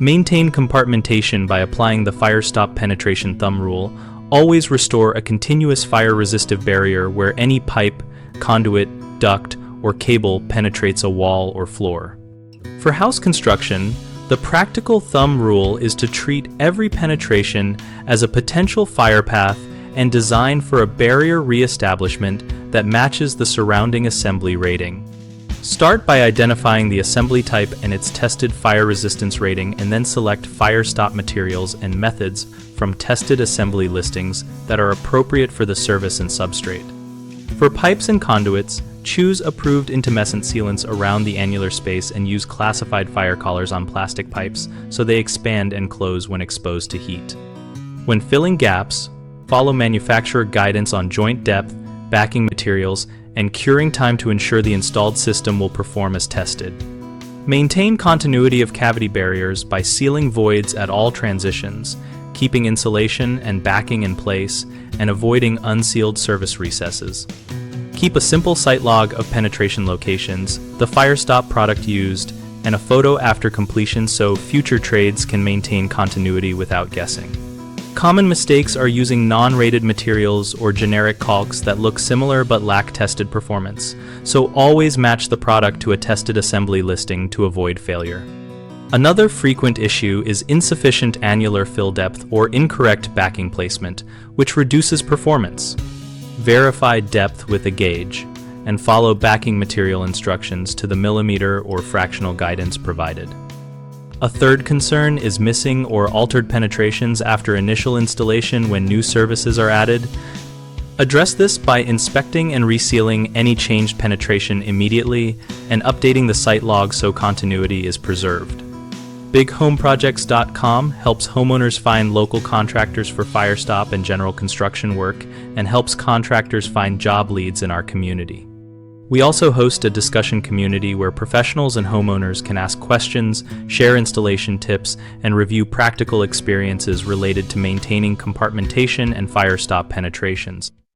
Maintain compartmentation by applying the firestop-penetration thumb rule. Always restore a continuous fire-resistive barrier where any pipe, conduit, duct, or cable penetrates a wall or floor. For house construction, the practical thumb rule is to treat every penetration as a potential fire path and design for a barrier reestablishment that matches the surrounding assembly rating. Start by identifying the assembly type and its tested fire resistance rating, and then select fire stop materials and methods from tested assembly listings that are appropriate for the service and substrate. For pipes and conduits, choose approved intumescent sealants around the annular space and use classified fire collars on plastic pipes so they expand and close when exposed to heat. When filling gaps, follow manufacturer guidance on joint depth, backing materials, and curing time to ensure the installed system will perform as tested. Maintain continuity of cavity barriers by sealing voids at all transitions, keeping insulation and backing in place, and avoiding unsealed service recesses. Keep a simple site log of penetration locations, the firestop product used, and a photo after completion so future trades can maintain continuity without guessing. Common mistakes are using non-rated materials or generic caulks that look similar but lack tested performance, so always match the product to a tested assembly listing to avoid failure. Another frequent issue is insufficient annular fill depth or incorrect backing placement, which reduces performance. Verify depth with a gauge, and follow backing material instructions to the millimeter or fractional guidance provided. A third concern is missing or altered penetrations after initial installation when new services are added. Address this by inspecting and resealing any changed penetration immediately and updating the site log so continuity is preserved. BigHomeProjects.com helps homeowners find local contractors for firestop and general construction work, and helps contractors find job leads in our community. We also host a discussion community where professionals and homeowners can ask questions, share installation tips, and review practical experiences related to maintaining compartmentation and firestop penetrations.